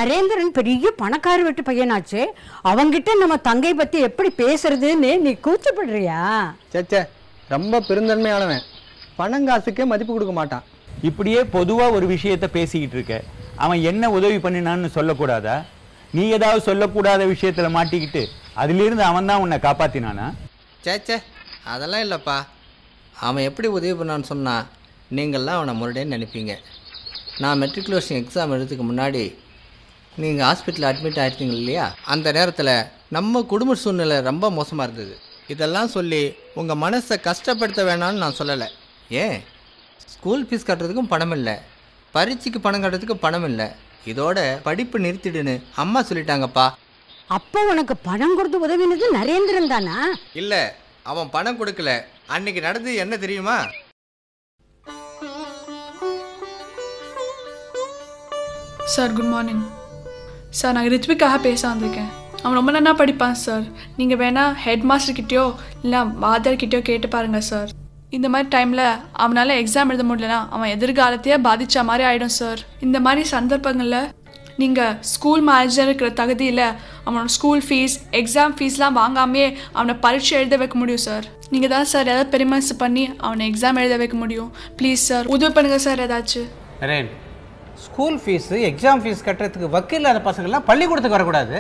நரேந்திரன் பெரிய பணக்கார வீட்டு பையனாச்சு, அவங்கிட்ட நம்ம தங்கை பத்தி எப்படி பேசுறதுன்னு நீ கூச்சப்படுறியா? சேச்சே, ரொம்ப பெருந்தன்மையானவன், பணங்காசுக்கே மதிப்பு கொடுக்க மாட்டான். இப்படியே பொதுவா ஒரு விஷயத்த பேசிக்கிட்டு இருக்க, அவன் என்ன உதவி பண்ணினான்னு சொல்லக்கூடாதா? நீ ஏதாவது சொல்லக்கூடாத விஷயத்துல மாட்டிக்கிட்டு அதிலிருந்து அவன் தான் உன்னை காப்பாத்தினானா? சேச்சே, அதெல்லாம் இல்லைப்பா. அவன் எப்படி உதவி பண்ணான்னு சொன்னால் நீங்கள்லாம் அவனை முன்னாடியே நினைப்பீங்க. நான் மெட்ரிகுலேஷன் எக்ஸாம் எழுதுறதுக்கு முன்னாடி நீங்கள் ஹாஸ்பிட்டலில் அட்மிட் ஆகிட்டீங்க இல்லையா, அந்த நேரத்தில் நம்ம குடும்ப சூழ்நிலை ரொம்ப மோசமாக இருந்தது. இதெல்லாம் சொல்லி உங்கள் மனசை கஷ்டப்படுத்த வேணான்னு நான் சொல்லலை. ஏன், ஸ்கூல் ஃபீஸ் கட்டுறதுக்கும் பணம் இல்லை, பரீட்சைக்கு பணம் கட்டுறதுக்கு பணம் இல்லை, இதோட படிப்பு நிறுத்திடுன்னு அம்மா சொல்லிட்டாங்கப்பா. அப்போ உனக்கு பணம் கொடுத்து உதவினது நரேந்திரன் தானா? இல்லை, அவன் பணம் கொடுக்கல. அன்னைக்கு நடந்தது என்ன தெரியுமா? Sir good morning sir. நான் ரித்விக்காக பேச வந்திருக்கேன். அவன் ரொம்ப நல்லா படிப்பான் சார். நீங்கள் வேணால் ஹெட் மாஸ்டர்கிட்டயோ இல்லை வாத்தியார்கிட்டயோ கேட்டு பாருங்கள் சார். இந்த மாதிரி டைமில் அவனால் எக்ஸாம் எழுத முடியலனா அவன் எதிர்காலத்தையே பாதித்த மாதிரி ஆகிடும் சார். இந்த மாதிரி சந்தர்ப்பங்களில் நீங்கள் ஸ்கூல் மேனேஜர் இருக்கிற தகுதியில் அவனோட ஸ்கூல் ஃபீஸ் எக்ஸாம் ஃபீஸ்லாம் வாங்காமே அவனை பரீட்சை எழுத வைக்க முடியும் சார். நீங்கள் தான் சார் ஏதாவது பெருமனசு பண்ணி அவனை எக்ஸாம் எழுத வைக்க முடியும். ப்ளீஸ் சார், உதவி பண்ணுங்கள் சார் ஏதாச்சும். Naren, school fees exam fees கட்டுறதுக்கு வக்கீல் இல்லாத பசங்கள்லாம் பள்ளிக்கூடத்துக்கு வரக்கூடாது.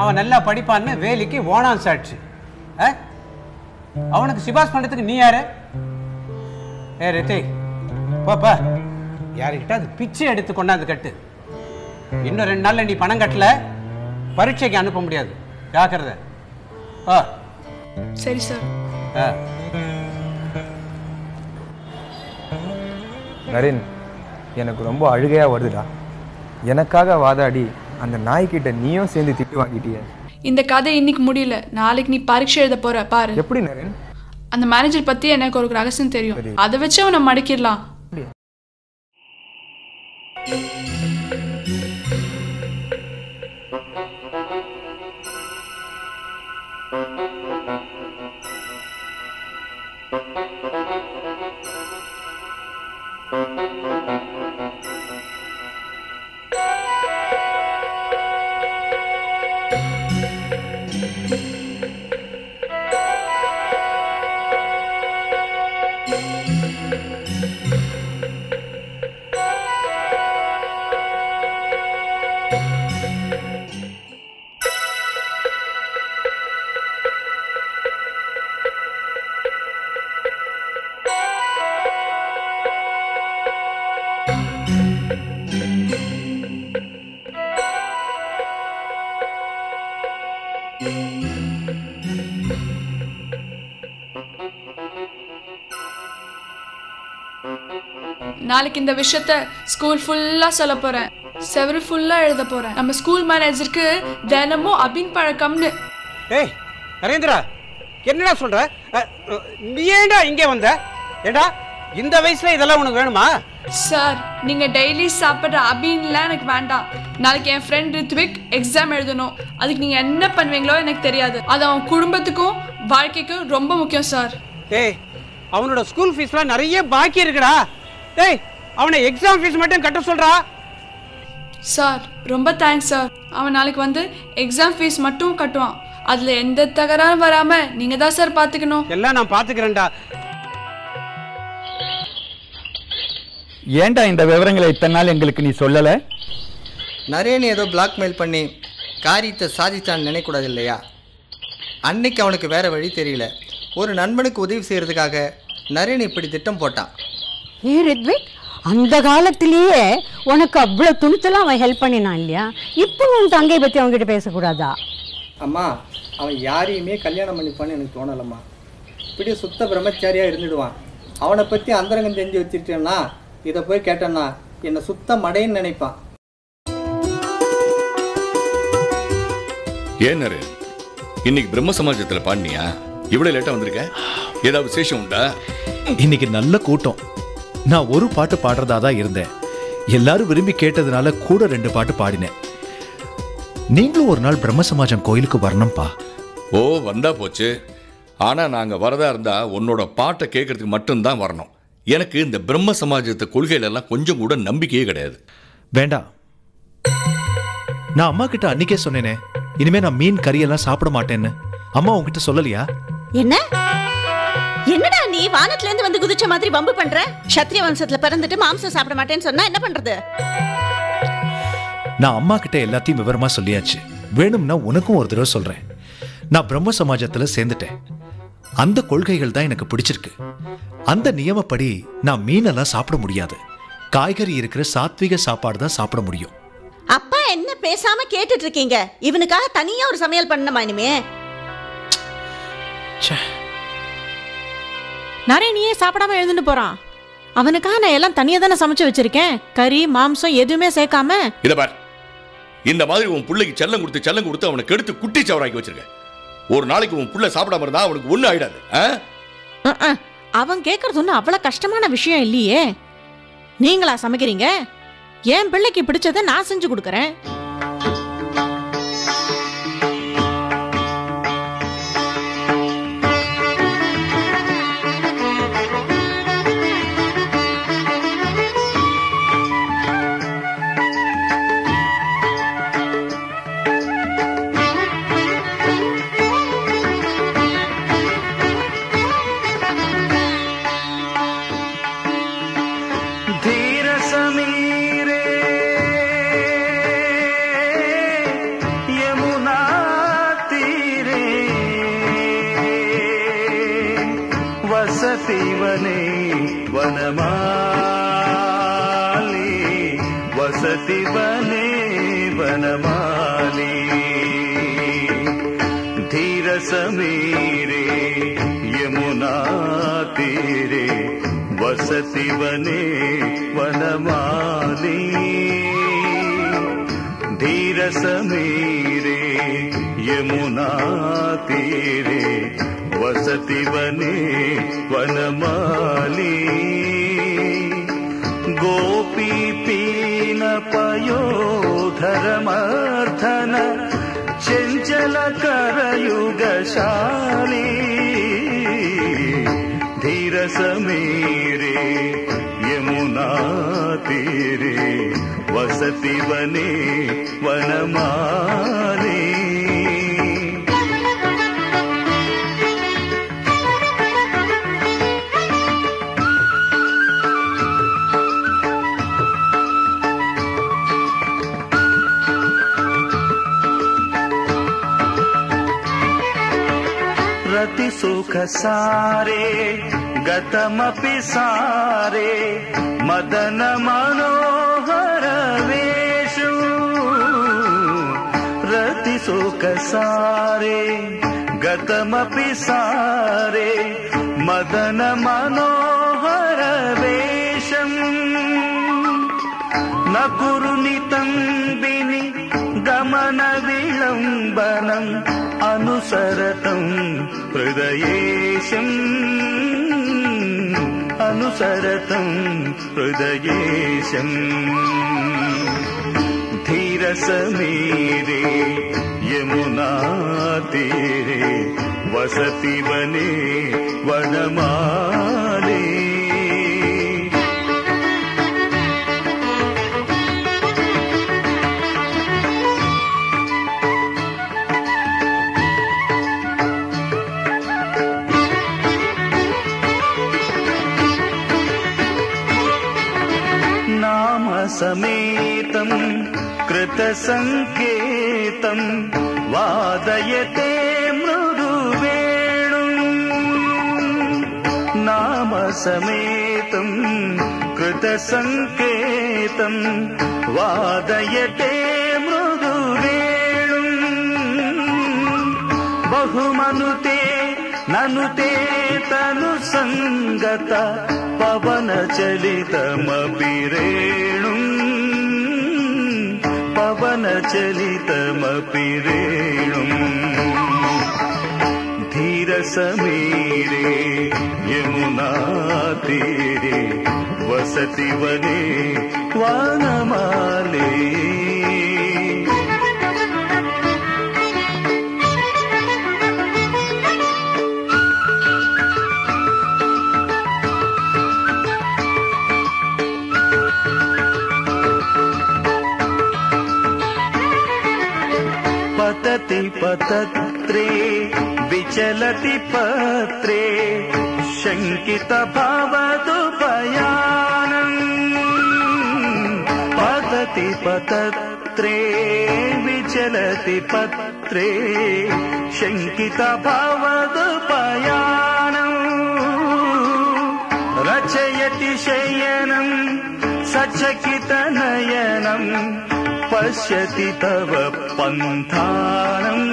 அவன் நல்லா படிப்பான்னு வேலைக்கு ஓனான் சாட்சி. அவனுக்கு சிபாஸ் பண்ணுறதுக்கு நீ யாரு? ரித்திக், பாப்பா யாருக்கிட்ட அது பிச்சை எடுத்து கொண்டாந்து கட்டு. இன்னும் 2 நாள்ல நீ பணம் கட்டல பரீட்சைக்கு அனுப்ப முடியாது. ஜாக்கிரதை. சரி சார். நரேன், எனக்கு ரொம்ப அழுகையா வருதுடா. எனக்காக வாதாடி அந்த நாய்கிட்ட நீயும் சேர்ந்து திட்டு வாங்கிட்டிய. இந்த கதை இன்னைக்கு முடியல, நாளைக்கு நீ பரீட்சை எழுத போற பாரு. எப்படி நரேன்? அந்த மேனேஜர் பத்தி எனக்கு ஒரு ரகசியம் தெரியும், அதை வச்சு அவனை மடக்கிடலாம். நாளைக்கு இந்த விஷயத்த ஸ்கூல் ஃபுல்லா சொல்ல போறேன், செவரு ஃபுல்லா எழுத போறேன். நம்ம ஸ்கூல் மேனேஜருக்கு தினமும் அபின் பழக்கம்னு. ஏய் நரேந்திரா, என்னடா சொல்ற? நீ ஏண்டா இங்கே வந்த? ஏண்டா இந்த வயசுல இதெல்லாம் உனக்கு வேணுமா? சார், நீங்க டெய்லி சாப்பிட்ற அபின்லாம் எனக்கு வேண்டாம். நாளைக்கு என் ஃப்ரெண்ட் ரித்விக் எக்ஸாம் எழுதணும். அதுக்கு நீங்க என்ன பண்ணுவீங்களோ எனக்கு தெரியாது. அது அவன் குடும்பத்துக்கும் வாழ்க்கைக்கும் ரொம்ப முக்கியம் சார். ஏய், அவனோட ஸ்கூல் ஃபீஸ்லாம் நிறைய பாக்கி இருக்குடா. ஏய், அவனை எக்ஸாம் ஃபீஸ் மட்டும் கட்ட சொல்றா. சார் ரொம்ப தேங்க்ஸ் சார். அவன் நாளைக்கு வந்து எக்ஸாம் ஃபீஸ் மட்டும் கட்டுவான். அதுல எந்த தகராறும் வராம நீங்க தான் சார் பாத்துக்கணும். எல்லாம் நான் பாத்துக்கிறேன்டா. ஏன்டா இந்த விவரங்களை இத்தனை நாள் எங்களுக்கு நீ சொல்லல? நரேன் ஏதோ பிளாக்மெயில் பண்ணி காரியத்தை சாதிச்சான்னு நினைக்கூடாது இல்லையா? அன்னைக்கு அவனுக்கு வேற வழி தெரியல. ஒரு நண்பனுக்கு உதவி செய்யறதுக்காக நரேன் இப்படி திட்டம் போட்டான். ஏ ரித்விக், அந்த காலத்திலேயே உனக்கு அவ்வளவு துணிச்சலாம் அவன் ஹெல்ப் பண்ணினான் இல்லையா? இப்போ உன் தங்கை பத்தி அவங்ககிட்ட பேசக்கூடாதா? அம்மா, அவன் யாரையுமே கல்யாணம் பண்ணிப்பான்னு எனக்கு தோணலம்மா. இப்படி சுத்த பிரம்மச்சாரியா இருந்துடுவான். அவனை பற்றி அந்தரங்கம் தெரிஞ்சு வச்சுட்டேன்னா இதை போய் கேட்டேன்னா என்னை சுத்த மடைன்னு நினைப்பான். ஏன் நரேன், இன்னைக்கு பிரம்ம சமாஜத்தில் பாடினியா? இவ்வளவு லேட்டா வந்திருக்க? ஏதாவது விசேஷம் உண்டா? இன்னைக்கு நல்ல கூட்டம். நான் ஒரு பாட்டு பாடுறதா தான் இருந்தேன். எல்லாரும் விரும்பி கேட்டதுனால கூட 2 பாட்டு பாடினேன். நீங்களும் ஒரு நாள் பிரம்ம சமாஜம் கோயிலுக்கு வரணும்பா. ஓ, வந்தா போச்சு. ஆனா நாங்க வரதா இருந்தா உன்னோட பாட்டை கேட்கறதுக்கு மட்டும்தான் வரணும். எனக்கு இந்த பிரம்ம சமாஜத்தை கொள்கையில எல்லாம் கொஞ்சம் கூட நம்பிக்கையே கிடையாது. வேண்டாம், நான் அம்மா கிட்ட அன்னைக்கே சொன்னேனே, இனிமே நான் மீன் கறியெல்லாம் சாப்பிட மாட்டேன்னு. அம்மா உங்ககிட்ட சொல்லலையா? என்ன என்னடா நீ வானத்துல இருந்து வந்து குதிச்ச மாதிரி வம்பு பண்ற? சத்திரிய வம்சத்துல பிறந்துட்டு மாம்சம் சாப்பிட மாட்டேன்னு சொன்னா என்ன பண்றது? நான் அம்மா கிட்ட எல்லாத்தையும் விவரமா சொல்லியாச்சு. வேணும்னா உனக்கும் ஒரு தடவை சொல்றேன். நான் பிரம்ம சமாஜத்துல சேர்ந்துட்டேன். அந்த கொள்கைகள் தான் எனக்கு பிடிச்சிருக்கு. அந்த நியமப்படி நான் மீனெல்லாம் சாப்பிட முடியாது. காய்கறி இருக்கிற சாத்விக சாப்பாடு தான் சாப்பிட முடியும். அப்பா என்ன பேசாம கேட்டுட்டு இருக்கீங்க? இவனுக்காக தனியா ஒரு சமையல் பண்ணணுமா இனிமே? நாராயணியே சாப்பிடாம எழுந்துட்டு போறான். அவனுக்காக நான் எல்லாம் தனியா தானே சமைச்சு வச்சிருக்கேன். கறி மாம்சம் எதுவுமே சேர்க்காம. இத பார், இந்த மாதிரி உன் பிள்ளைக்கு செல்லம் கொடுத்து அவனை கெடுத்து குட்டி சவராக்கி வச்சிருக்க. ஒரு நாளைக்கு உன் புள்ள சாப்பிடாம இருந்தா அவனுக்கு ஒண்ணு ஆயிடாது. அவன் கேட்கறது ஒன்றும் அவ்வளவு கஷ்டமான விஷயம் இல்லையே. நீங்களா சமைக்கிறீங்க? என் பிள்ளைக்கு பிடிச்சதை நான் செஞ்சு கொடுக்கறேன். वसतिवने वनमाली वसतिवने वनमाली धीर समीरे यमुना तीरे वसतिवने वनमाली धीर समीरे यमुना तीरे वसति वने वनमाली गोपी पीन पयोधरमर्धन चंचल करयुगशाली धीर समीरे यमुना तीरे वसति वने वनमाली रति सुख सारे गतमपि सारे मदन मनोहर वेशु रति सुख सारे गतमपि सारे मदन मनोहर वेशम न कुरुनितंबिनि गमन विलंबनम अनुसरतं हृदयेशम् अनुसरतं हृदयेशम् धीर समीरे यमुना तीरे वसति वने वनमाली समेतं कृतसंकेतं वादयते मृदुवेणुं नाम समेतं कृतसंकेतं वादयते मृदुवेणुं बहुमनुते ननुते तनुसंगत पवनचलितमपि रेणुं पवनचलितमपि रेणुं धीर समीरे यमुना तीरे वसति वने वनमाली पतत्रे विचलति पत्रे शङ्कित भवदुपयानम् पतति पतत्रे विचलति पत्रे शङ्कित भवदुपयानम् रचयति शयनम् सचकितनयनम् पश्यति तव पन्थानम्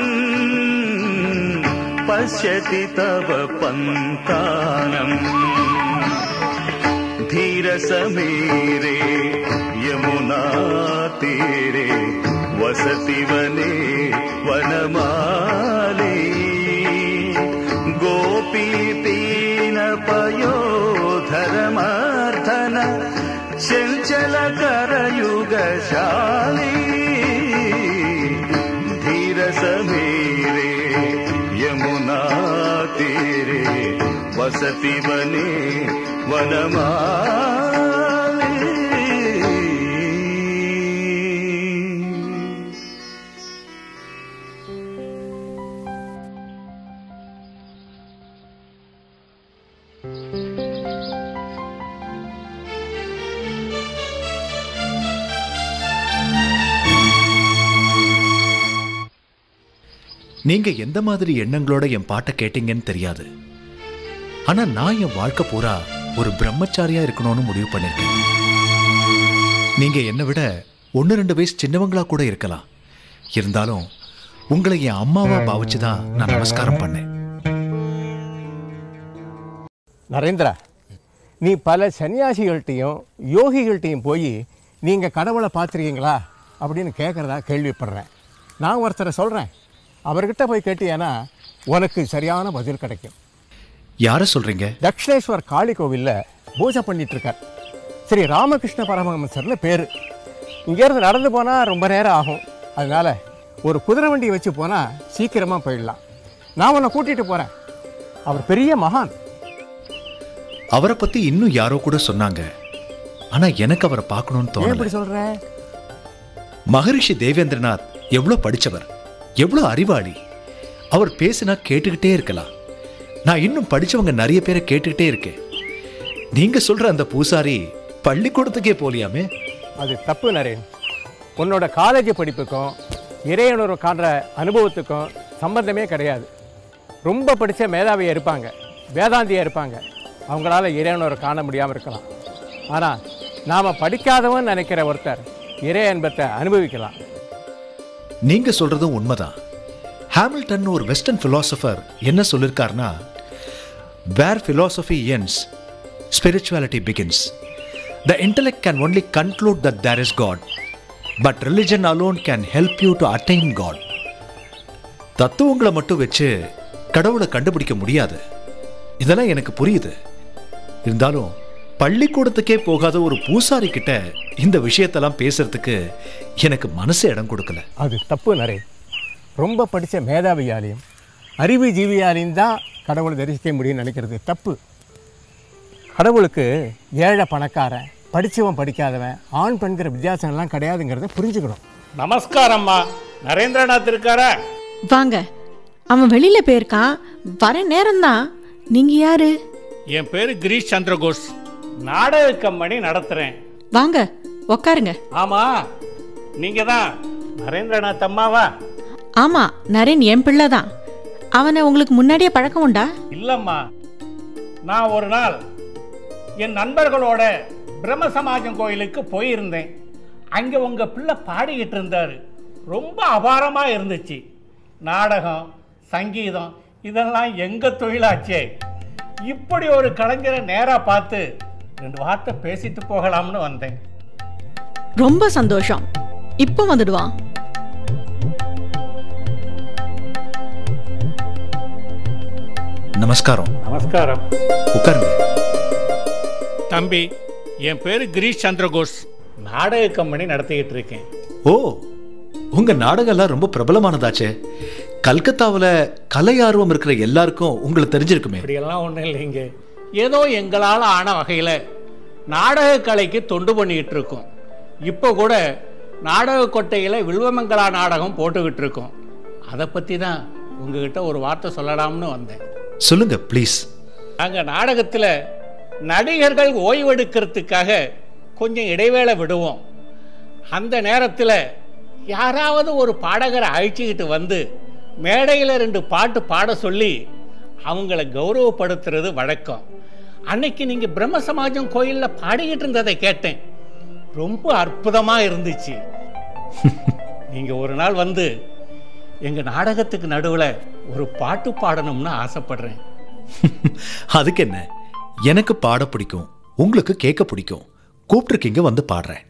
पश्यति तव पन्थानम् धीरसमीरे यमुना तीरे वसति वने वनमाली गोपी पीनपयोधरमर्दन चञ्चल करयुगशाली धीरसमीरे यमुना तीरे वसति वने वनमाली। நீங்க எந்த மாதிரி எண்ணங்களோட என் பாட்டை கேட்டீங்கன்னு தெரியாது. ஆனா நான் என் வாழ்க்கை பூரா ஒரு பிரம்மச்சாரியா இருக்கணும்னு முடிவு பண்ணிருக்கேன். நீங்க என்னை விட 1-2 வயசு சின்னவங்களா கூட இருக்கலாம். இருந்தாலும் உங்களை என் அம்மாவா பாவிச்சுதான் நான் நமஸ்காரம் பண்ணேன். நரேந்திரா, நீ பல சன்னியாசிகள்கிட்டையும் யோகிகள்கிட்டையும் போய் நீங்கள் கடவுளை பார்த்துருக்கீங்களா அப்படின்னு கேட்குறதா கேள்விப்படுறேன். நான் ஒருத்தரை சொல்கிறேன், அவர்கிட்ட போய் கேட்டியானா உனக்கு சரியான பதில் கிடைக்கும். யாரை சொல்கிறீங்க? தக்ஷணேஸ்வர் காளி கோவிலில் பூஜை பண்ணிகிட்ருக்கார். சரி, ராமகிருஷ்ண பரமஹம்சர்னு பேர். இங்கேருந்து நடந்து போனால் ரொம்ப நேரம் ஆகும். அதனால் ஒரு குதிரை வண்டியை வச்சு போனால் சீக்கிரமாக போயிடலாம். நான் உன்னை கூட்டிகிட்டு போகிறேன். அவர் பெரிய மகான். அவரை பற்றி இன்னும் யாரோ கூட சொன்னாங்க. ஆனால் எனக்கு அவரை பார்க்கணும்னு தோணல. எப்படி சொல்கிறேன்? மகரிஷி தேவேந்திரநாத் எவ்வளோ படித்தவர், எவ்வளோ அறிவாளி. அவர் பேசினா கேட்டுக்கிட்டே இருக்கலாம். நான் இன்னும் படித்தவங்க நிறைய பேரை கேட்டுக்கிட்டே இருக்கேன். நீங்கள் சொல்கிற அந்த பூசாரி பள்ளிக்கூடத்துக்கே போலியாமே? அது தப்பு நரேன். உன்னோட காலேஜ் படிப்புக்கும் இறையுணர்வு காண்ற அனுபவத்துக்கும் சம்பந்தமே கிடையாது. ரொம்ப படித்த மேதாவியாக இருப்பாங்க, வேதாந்தியாக இருப்பாங்க. அவங்களால இறையுணர்வு காண முடியாமல் இருக்கலாம். ஆனால் நாம் படிக்காதவன் நினைக்கிற ஒருத்தர் இறை அன்பத்தை அனுபவிக்கலாம். நீங்க சொல்றதும் உண்மைதான். ஹாமில்டன் ஒரு வெஸ்டர்ன் பிலாசபர் என்ன சொல்லிருக்காருன்னா, where philosophy ends, spirituality begins. The intellect can only conclude that there is God, but religion alone can help you to attain God. தத்துவங்களை மட்டும் வச்சு கடவுளை கண்டுபிடிக்க முடியாது. இதெல்லாம் எனக்கு புரியுது. இருந்தாலும் பள்ளிக்கூடத்துக்கே போகாத ஒரு பூசாரி கிட்ட இந்த விஷயத்தெல்லாம் பேசுறதுக்கு எனக்கு மனசு இடம் கொடுக்கல. அது தப்பு நரே. ரொம்ப படித்த மேதாவியாலையும் அறிவு ஜீவியாலையும் தான் கடவுளை தரிசிக்க முடியும்னு நினைக்கிறது தப்பு. கடவுளுக்கு ஏழை பணக்காரன், படித்தவன் படிக்காதவன், ஆண் பெண்கிற வித்தியாசங்கள்லாம் கிடையாதுங்கிறத புரிஞ்சுக்கணும். நமஸ்காரம்மா. நரேந்திரநாத் இருக்காரா? வாங்க. அவன் வெளியில போயிருக்கான், வர நேரம்தான். நீங்க யாரு? என் பேரு கிரீஷ் சந்திரகோஷ். நாடக கம்பெனி நடத்துறேன். வாங்க உக்காருங்க. ஆமா, நீங்க தான் நரேந்திரநாத் அம்மாவா? ஆமா, நரேன் என் பிள்ளை தான். அவனை உங்களுக்கு முன்னாடியே பழக்கம் உண்டா? இல்லம்மா, நான் ஒரு நாள் என் நண்பர்களோட பிரம்ம சமாஜம் கோயிலுக்கு போயிருந்தேன். அங்க உங்க பிள்ளை பாடிக்கிட்டு இருந்தாரு. ரொம்ப அபாரமா இருந்துச்சு. நாடகம், சங்கீதம் இதெல்லாம் எங்க தொழிலாச்சே. இப்படி ஒரு கலைஞரை நேரா பார்த்து 2 வார்த்தை பேசிட்டு போகலாம்னு வந்தேன். ரொம்ப சந்தோஷம். இப்போ வந்துடுவான். நமஸ்காரம். நமஸ்காரம். உட்காருங்க. தம்பி, என் பேரு கிரீஷ் சந்திரகோஷ். நாடக கம்பெனி நடத்திக்கிட்டு இருக்கேன். ஓ, உங்க நாடகம் எல்லாம் ரொம்ப பிரபலமானதாச்சே. கல்கத்தாவில் கலை ஆர்வம் இருக்கிற எல்லாருக்கும் உங்களுக்கு தெரிஞ்சிருக்குமே. இப்படியெல்லாம் ஒன்றும் இல்லைங்க. ஏதோ எங்களால் ஆன வகையில் நாடக கலைக்கு தொண்டு பண்ணிக்கிட்டு இருக்கோம். இப்போ கூட நாடக கொட்டையில் வில்வமங்கலா நாடகம் போட்டுக்கிட்டு இருக்கோம். அதை பற்றி தான் உங்ககிட்ட ஒரு வார்த்தை சொல்லலாம்னு வந்தேன். சொல்லுங்க ப்ளீஸ். நாங்கள் நாடகத்தில் நடிகர்கள் ஓய்வெடுக்கிறதுக்காக கொஞ்சம் இடைவேளை விடுவோம். அந்த நேரத்தில் யாராவது ஒரு பாடகரை அழைச்சிக்கிட்டு வந்து மேடையில் 2 பாட்டு பாட சொல்லி அவங்கள கௌரவப்படுத்துறது வழக்கம். அன்னைக்கு நீங்கள் பிரம்ம சமாஜம் கோயிலில் பாடிக்கிட்டு இருந்ததை கேட்டேன். ரொம்ப அற்புதமாக இருந்துச்சு. நீங்கள் ஒரு நாள் வந்து எங்கள் நாடகத்துக்கு நடுவில் ஒரு பாட்டு பாடணும்னு ஆசைப்படுறேன். அதுக்கு என்ன, எனக்கு பாட பிடிக்கும், உங்களுக்கு கேட்க பிடிக்கும். கூப்பிட்டுருக்கீங்க, வந்து பாடுறேன்.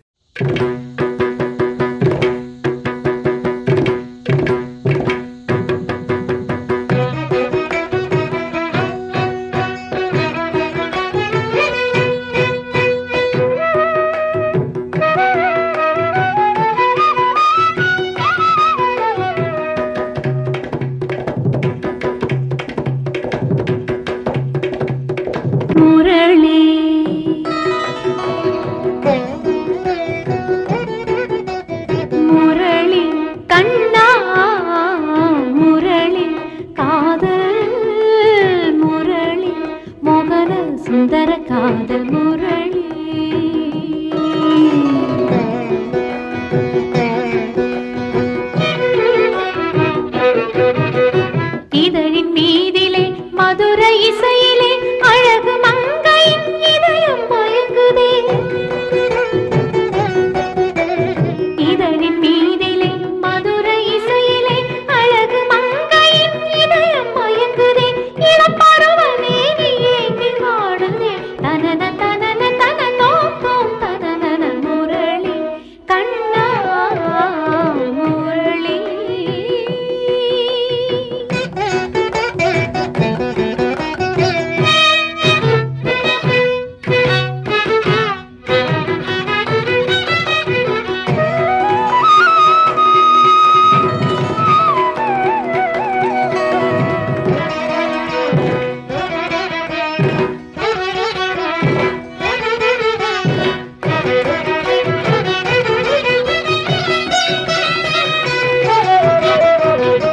முரளி முரளி கண்ணா முரளி காதல் முரளி மோகன சுந்தர காதல் முரளி இதழின் மீதிலே மதுர இசையிலே அழகு மங்கையின் இதயம் மயங்குதே. இதழின் மீதிலே மதுர இசையிலே அழகு மங்கையின் இதயம் மயங்குதே. இளப்பருவமே நீ ஏங்கி வாடுதே. தனன தனன தன தோம் தனன முரளி கண்ணா முரளி.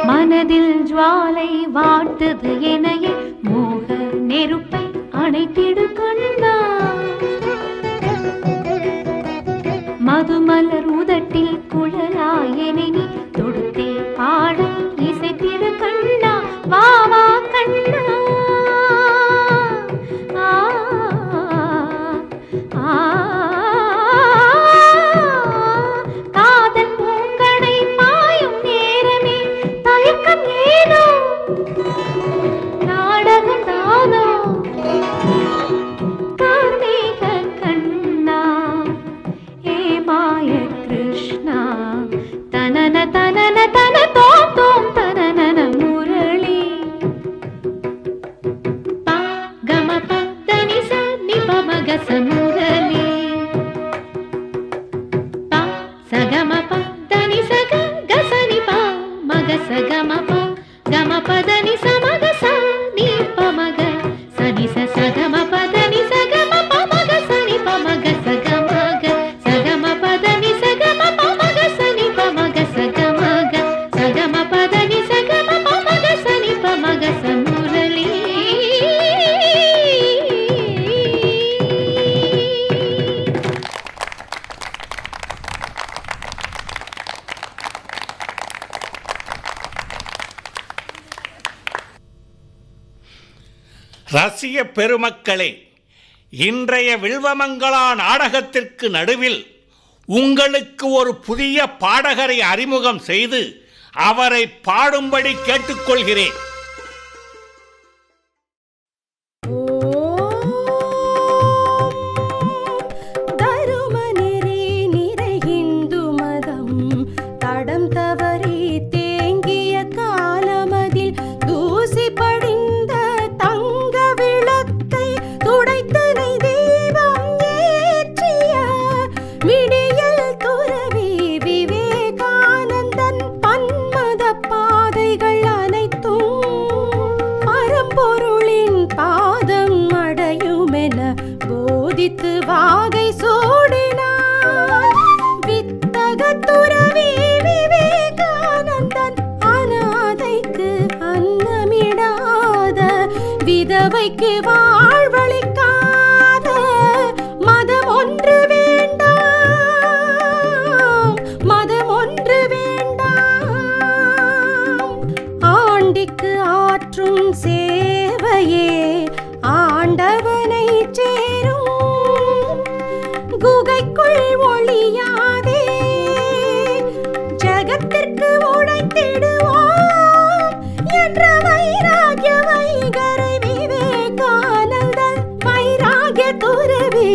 மனதில் ஜுவாலை வாட்டுது எனையே மோக நெருப்பை அணைத்திடு கண்ணா. மதுமலர் உதட்டில் குழலாயனை நீ தொடுத்தே பாட இசைத்திடு கண்ணா. வா வா கண்ணா காதல் பூங்கடை பாயும் நேரமே தயக்கம் ஏனோ நாடகம் தானோ கார்மேக கண்ணா ஏ மாய கிருஷ்ணா தனன தனன தன தோம் தோம் தனன முரளி பா கம பதனி ச நி ப மக ச முரளி பா சகம பதனி ச க க ச நி ப மக ச கம ப கம பதனி ச மக ச நி ப மக ச நி ச ச கம பதனி ச கம ப மக ச நி ப மக ச க மக ச கம பதனி ச கம ப மக ச நி ப மக ச க மக ச கம பதனி ச கம ப மக ச நி ப மக ச முரளி. ரசிக பெருமக்களே, இன்றைய வில்வமங்களா நாடகத்திற்கு நடுவில் உங்களுக்கு ஒரு புதிய பாடகரை அறிமுகம் செய்து அவரை பாடும்படி கேட்டுக்கொள்கிறேன். தருமநெறி நிறை இந்து மதம் தடம் தவறி தேங்கிய காலமதில் தூசி படிந்த தங்க விளக்கை துடைத்தனை தீபம் ஏற்றிய விடியல் துறவி விவேகானந்தன் பன்மத பாதைகள் அனைத்தும் விதவைக்கு வாழ்வளிக்காத மதம் ஒன்று வேண்டாம், மதம் ஒன்று வேண்டாம். ஆண்டிக்கு ஆற்றும் சேவையே ஆண்டவனை சேரும். குகைக்குள் ஒளியாதே ஜகத்திற்கு உடைத்திடுவோம் என்ற வைராகிய வைகரை விவேகானந்தர் வைராகிய துறவி